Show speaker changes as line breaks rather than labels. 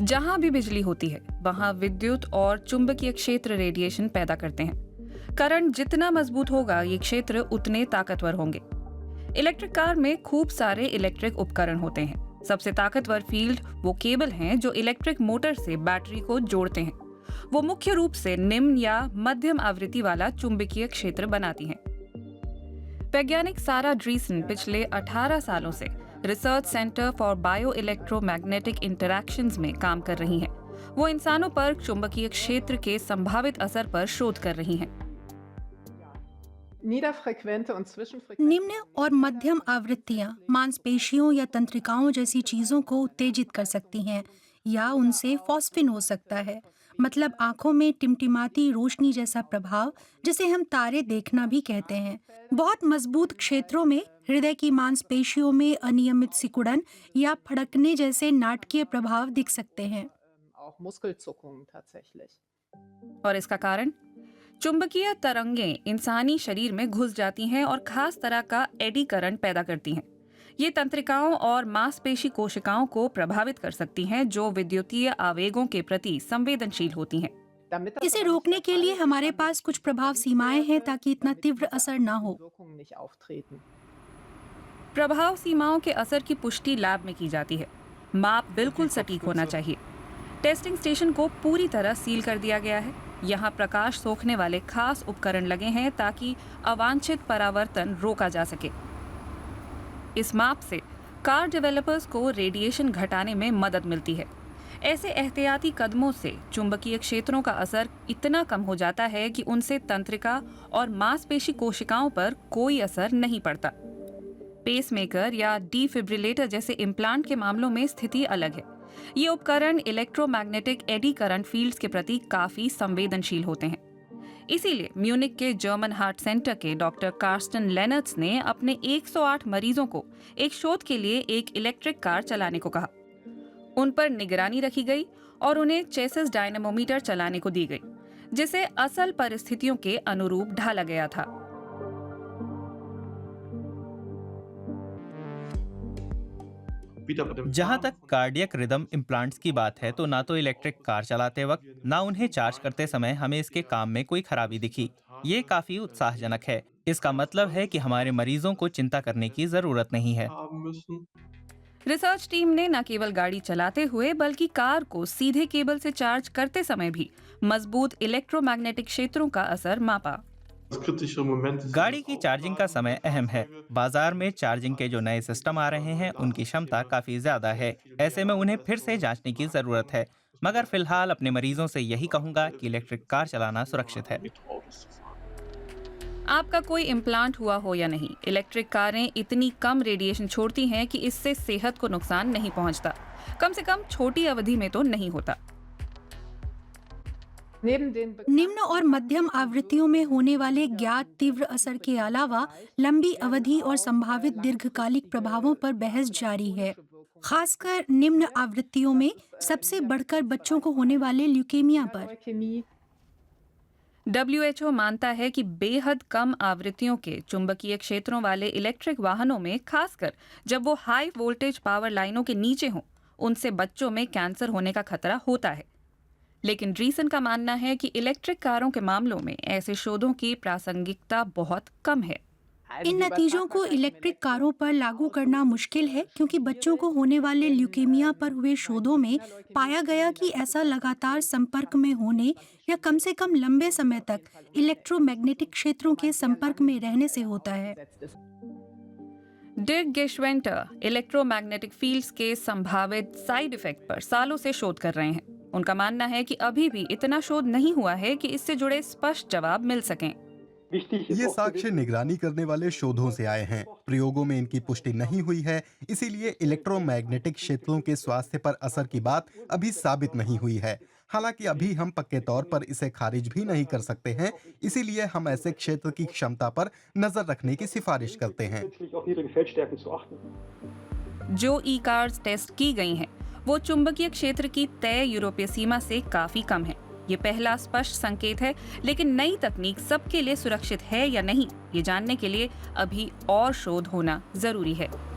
जहां भी बिजली होती है वहां विद्युत और चुंबकीय क्षेत्र रेडिएशन पैदा करते हैं। करंट जितना मजबूत होगा ये क्षेत्र उतने ताकतवर होंगे। इलेक्ट्रिक कार में खूब सारे इलेक्ट्रिक उपकरण होते हैं। सबसे ताकतवर फील्ड वो केबल हैं जो इलेक्ट्रिक मोटर से बैटरी को जोड़ते हैं। वो मुख्य रूप से निम्न या मध्यम आवृत्ति वाला चुंबकीय क्षेत्र बनाती हैं। वैज्ञानिक सारा ड्रीसन पिछले 18 सालों से research centre for bio electromagnetic interactions में काम कर रही हैं। वो इंसानों पर चुंबकीय क्षेत्र के संभावित असर पर शोध कर रही हैं।
निम्न और मध्यम आवृत्तियां मांसपेशियों या तंत्रिकाओं जैसी चीजों को उत्तेजित कर सकती हैं या उनसे फॉस्फिन हो सकता है, मतलब आंखों में टिमटिमाती रोशनी जैसा प्रभाव, जिसे हम तारे देखना भी कहते हैं। बहुत मजबूत क्षेत्रों में हृदय की मांसपेशियों में अनियमित सिकुड़न या फड़कने जैसे नाटकीय प्रभाव दिख सकते हैं।
और इसका कारण चुंबकीय तरंगें इंसानी शरीर में घुस जाती हैं और खास तरह का एडी करंट पैदा करती हैं। ये तंत्रिकाओं और मांसपेशी कोशिकाओं को प्रभावित कर सकती हैं जो विद्युतीय आवेगों के प्रति संवेदनशील होती हैं।
इसे रोकने के लिए हमारे पास कुछ प्रभाव सीमाएं हैं ताकि इतना तीव्र असर न हो।
प्रभाव सीमाओं के असर की पुष्टि लैब में की जाती है। माप बिल्कुल सटीक होना चाहिए। टेस्टिंग स्टेशन को पूरी तरह सील कर दिया गया है। यहाँ प्रकाश सोखने वाले खास उपकरण लगे हैं ताकि अवांछित परावर्तन रोका जा सके। इस माप से कार डेवलपर्स को रेडिएशन घटाने में मदद मिलती है। ऐसे एहतियाती कदमों से चुंबकीय क्षेत्रों का असर इतना कम हो जाता है कि उनसे तंत्रिका और मांसपेशी कोशिकाओं पर कोई असर नहीं पड़ता। पेसमेकर या डिफिब्रिलेटर जैसे इम्प्लांट के मामलों में स्थिति अलग है। ये उपकरण इलेक्ट्रोमैग्नेटिक एडी करंट फील्ड्स के प्रति काफी संवेदनशील होते हैं। इसीलिए म्यूनिक के जर्मन हार्ट सेंटर के डॉक्टर कार्स्टन लेनर्ट्स ने अपने 108 मरीजों को एक शोध के लिए एक इलेक्ट्रिक कार चलाने को कहा। उन पर निगरानी रखी गई और उन्हें चेसिस डायनेमोमीटर चलाने को दी गई, जिसे असल परिस्थितियों के अनुरूप ढाला गया था।
जहां तक कार्डियक रिदम इम्प्लांट्स की बात है तो ना तो इलेक्ट्रिक कार चलाते वक्त ना उन्हें चार्ज करते समय हमें इसके काम में कोई खराबी दिखी। ये काफी उत्साहजनक है। इसका मतलब है कि हमारे मरीजों को चिंता करने की जरूरत नहीं है।
रिसर्च टीम ने न केवल गाड़ी चलाते हुए बल्कि कार को सीधे केबल से चार्ज करते समय भी मजबूत इलेक्ट्रोमैग्नेटिक क्षेत्रों का असर मापा।
गाड़ी की चार्जिंग का समय अहम है। बाजार में चार्जिंग के जो नए सिस्टम आ रहे हैं उनकी क्षमता काफी ज्यादा है। ऐसे में उन्हें फिर से जांचने की जरूरत है, मगर फिलहाल अपने मरीजों से यही कहूंगा कि इलेक्ट्रिक कार चलाना सुरक्षित है।
आपका कोई इम्प्लांट हुआ हो या नहीं, इलेक्ट्रिक कारें इतनी कम रेडिएशन छोड़ती हैं कि इससे सेहत को नुकसान नहीं पहुंचता। कम से कम छोटी अवधि में तो नहीं होता।
निम्न और मध्यम आवृत्तियों में होने वाले ज्ञात तीव्र असर के अलावा लंबी अवधि और संभावित दीर्घकालिक प्रभावों पर बहस जारी है। खासकर निम्न आवृत्तियों में सबसे बढ़कर बच्चों को होने वाले ल्यूकेमिया पर।
WHO मानता है कि बेहद कम आवृत्तियों के चुंबकीय क्षेत्रों वाले इलेक्ट्रिक वाहनों में, खासकर जब वो हाई वोल्टेज पावर लाइनों के नीचे हों, उनसे बच्चों में कैंसर होने का खतरा होता है। लेकिन ड्रीसन का मानना है कि इलेक्ट्रिक कारों के मामलों में ऐसे शोधों की प्रासंगिकता बहुत कम है।
इन नतीजों को इलेक्ट्रिक कारों पर लागू करना मुश्किल है क्योंकि बच्चों को होने वाले ल्यूकेमिया पर हुए शोधों में पाया गया कि ऐसा लगातार संपर्क में होने या कम से कम लंबे समय तक इलेक्ट्रोमैग्नेटिक क्षेत्रों के संपर्क में रहने से होता है।
डिर्क गेशवेंटर इलेक्ट्रोमैग्नेटिक फील्ड्स के संभावित साइड इफेक्ट पर सालों से शोध कर रहे हैं। उनका मानना है कि अभी भी इतना शोध नहीं हुआ है कि इससे जुड़े स्पष्ट जवाब मिल सकें।
ये साक्ष्य निगरानी करने वाले शोधों से आए हैं। प्रयोगों में इनकी पुष्टि नहीं हुई है, इसीलिए इलेक्ट्रोमैग्नेटिक क्षेत्रों के स्वास्थ्य पर असर की बात अभी साबित नहीं हुई है। हालांकि अभी हम पक्के तौर पर इसे खारिज भी नहीं कर सकते हैं, इसीलिए हम ऐसे क्षेत्र की क्षमता पर नजर रखने की सिफारिश करते हैं।
जो ई कार्स टेस्ट की गई हैं, वो चुंबकीय क्षेत्र की तय यूरोपीय सीमा से काफी कम है। ये पहला स्पष्ट संकेत है, लेकिन नई तकनीक सबके लिए सुरक्षित है या नहीं, ये जानने के लिए अभी और शोध होना जरूरी है।